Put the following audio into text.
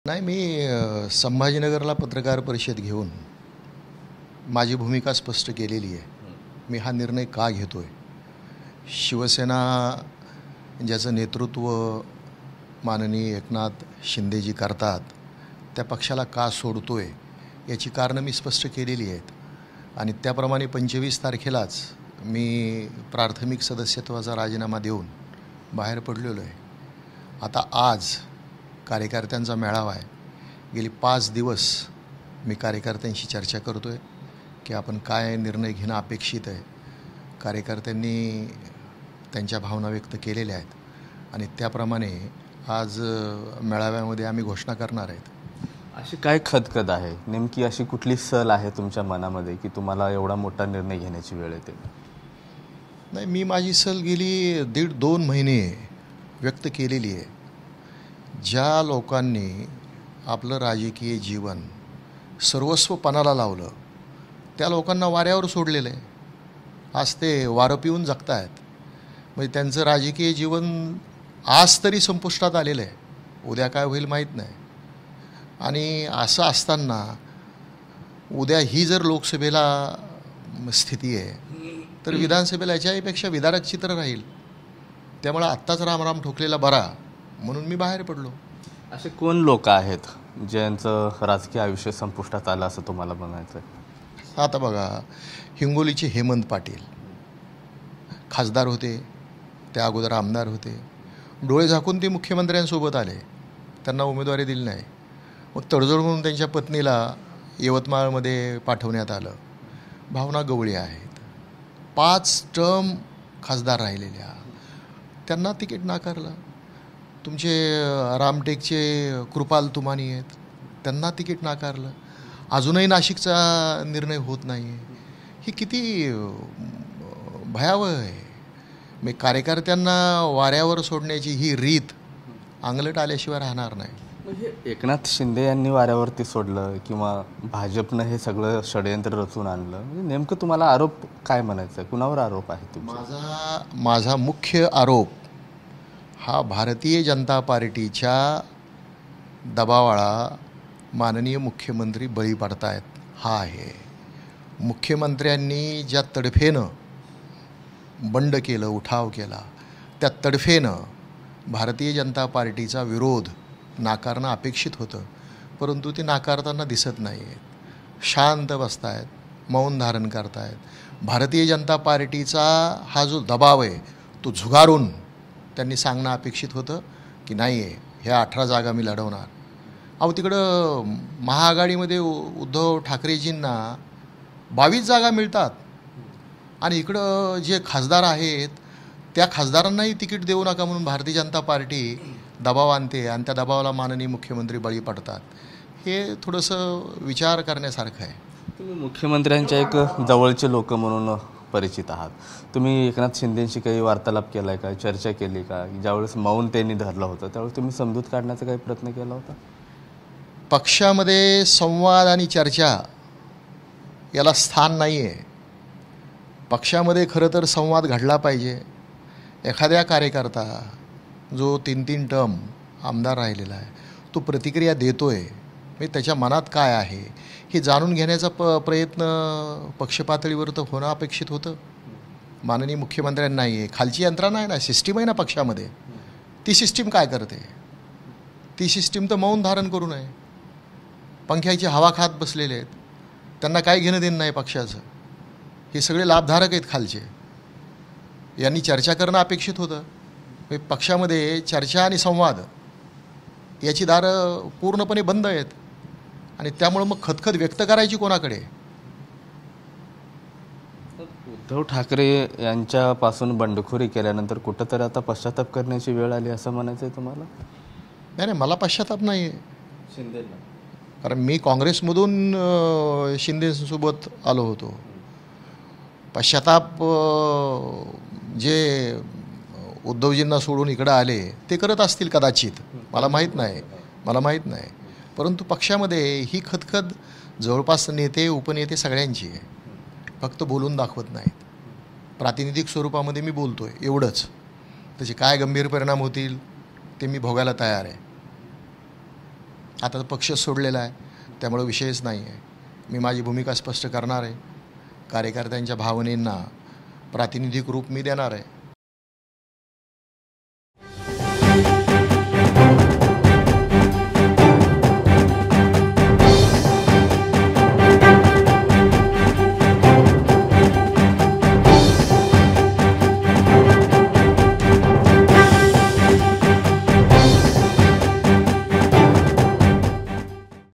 नाही, मी संभाजीनगरला पत्रकार परिषद घेऊन माझी भूमिका स्पष्ट केलेली आहे. मी हा निर्णय का घेतो आहे, शिवसेना ज्याचं नेतृत्व माननीय एकनाथ शिंदेजी करतात त्या पक्षाला का सोडतो आहे याची कारणं मी स्पष्ट केलेली आहेत. आणि त्याप्रमाणे 25 तारखेलाच मी प्राथमिक सदस्यत्वाचा राजीनामा देऊन बाहेर पडलेलो आहे. आता आज कार्यकर्त्यांचा मेळावा आहे. गेली 5 दिवस मी कार्यकर्त्यांशी चर्चा करतो आहे की आपण काय निर्णय घेणं अपेक्षित आहे. कार्यकर्त्यांनी त्यांच्या भावना व्यक्त केलेल्या आहेत आणि त्याप्रमाणे आज मेळाव्यामध्ये आम्ही घोषणा करणार आहेत. अशी काय खदखद आहे, नेमकी अशी कुठली सल आहे तुमच्या मनामध्ये की तुम्हाला एवढा मोठा निर्णय घेण्याची वेळ येते? नाही, मी माझी सल गेली 1.5-2 महिने व्यक्त केलेली आहे. ज्या लोकांनी आपलं राजकीय जीवन सर्वस्व पणाला लावलं त्या लोकांना वाऱ्यावर सोडलेलं आहे. आज ते वारं पिऊन जगत आहेत. म्हणजे त्यांचं राजकीय जीवन आज तरी संपुष्टात आलेलं आहे, उद्या काय होईल माहीत नाही. आणि असं असताना उद्या ही जर लोकसभेला स्थिती आहे तर विधानसभेला याच्यापेक्षा विदारक चित्र राहील. त्यामुळे आत्ताच रामराम ठोकलेला बरा म्हणून मी बाहेर पडलो. असे कोण लोक आहेत ज्यांचं राजकीय आयुष्य संपुष्टात आलं असं तुम्हाला म्हणायचं आहे? आता बघा, हिंगोलीचे हेमंत पाटील खासदार होते, त्या अगोदर आमदार होते. डोळे झाकून ते मुख्यमंत्र्यांसोबत आले, त्यांना उमेदवारी दिली नाही. मग तडजोड म्हणून त्यांच्या पत्नीला यवतमाळमध्ये पाठवण्यात आलं. भावना गवळी आहेत, 5 टर्म खासदार राहिलेल्या, त्यांना तिकीट नाकारलं. तुमचे रामटेकचे कृपाल तुमानी आहेत, त्यांना तिकीट नाकारलं. अजूनही नाशिकचा निर्णय होत नाही आहे. ही किती भयावह आहे. मी कार्यकर्त्यांना वाऱ्यावर सोडण्याची ही रीत अंगलट आल्याशिवाय राहणार नाही. म्हणजे एकनाथ शिंदे यांनी वाऱ्यावरती सोडलं किंवा भाजपनं हे सगळं षडयंत्र रचून आणलं, म्हणजे नेमकं तुम्हाला आरोप काय म्हणायचं आहे? कुणावर आरोप आहे तुमचा? माझा मुख्य आरोप हा भारतीय जनता पार्टीच्या दबावाला माननीय मुख्यमंत्री बळी पडत आहेत हा आहे. मुख्यमंत्र्यांनी ज्या तडफेनं बंड केलं, उठाव केला, त्या तडफेनं भारतीय जनता पार्टीचा विरोध नाकारणं अपेक्षित होतं, परंतु ते नाकारताना दिसत नाही आहेत. शांत बसत आहेत, मौन धारण करत आहेत. भारतीय जनता पार्टीचा हा जो दबाव आहे तो झुगारून त्यांनी सांगणं अपेक्षित होतं की नाही आहे, ह्या 18 जागा मी लढवणार. अहो, तिकडं महाआघाडीमध्ये उद्धव ठाकरेजींना 22 जागा मिळतात आणि इकडं जे खासदार आहेत त्या खासदारांनाही तिकीट देऊ नका म्हणून भारतीय जनता पार्टी दबाव आणते आणि त्या दबावाला माननीय मुख्यमंत्री बळी पडतात. हे थोडंसं विचार करण्यासारखं आहे. तुम्ही मुख्यमंत्र्यांच्या एक जवळचे लोक म्हणून परिचित आहात. तुम्ही एकनाथ शिंदेंशी काही वार्तालाप केला आहे का, चर्चा केली का? ज्यावेळेस मौन त्यांनी धरलं होतं त्यावेळेस तुम्ही समजूत काढण्याचा काही प्रयत्न केला होता? पक्षामध्ये संवाद आणि चर्चा याला स्थान नाही आहे. पक्षामध्ये खरं तर संवाद घडला पाहिजे. एखाद्या कार्यकर्ता जो 3-3 टर्म आमदार राहिलेला आहे तो प्रतिक्रिया देतो आहे, म्हणजे त्याच्या मनात काय आहे हे जाणून घेण्याचा प्रयत्न पक्षपातळीवर तर होणं अपेक्षित होतं. माननीय मुख्यमंत्र्यांना नाही आहे, खालची यंत्रणा आहे ना, सिस्टीम आहे ना पक्षामध्ये. ती सिस्टीम काय करते? ती सिस्टीम तर मौन धारण करू नये. पंख्याची हवा खात बसलेले आहेत, त्यांना काय घेणं देणं नाही पक्षाचं. हे सगळे लाभधारक आहेत खालचे. यांनी चर्चा करणं अपेक्षित होतं. पक्षामध्ये चर्चा आणि संवाद याची दारं पूर्णपणे बंद आहेत आणि त्यामुळं मग खदखद व्यक्त करायची कोणाकडे? उद्धव ठाकरे यांच्यापासून बंडखोरी केल्यानंतर कुठंतरी आता पश्चाताप करण्याची वेळ आली असं म्हणायचं आहे तुम्हाला? नाही, मला पश्चाताप नाही आहे. शिंदेला कारण मी काँग्रेसमधून शिंदेसोबत आलो होतो. पश्चाताप जे उद्धवजींना सोडून इकडं आले ते करत असतील कदाचित, मला माहीत नाही. परंतु पक्षामध्ये ही खदखद जवळपास नेते उपनेते सगळ्यांची आहे. फक्त बोलून दाखवत नाहीत. प्रातिनिधिक स्वरूपामध्ये मी बोलतो आहे एवढंच. त्याचे काय गंभीर परिणाम होतील ते मी भोगायला तयार आहे. आता तर पक्ष सोडलेला आहे, त्यामुळे विषयच नाही आहे. मी माझी भूमिका स्पष्ट करणार आहे. कार्यकर्त्यांच्या भावनेंना प्रातिनिधिक रूप मी देणार आहे.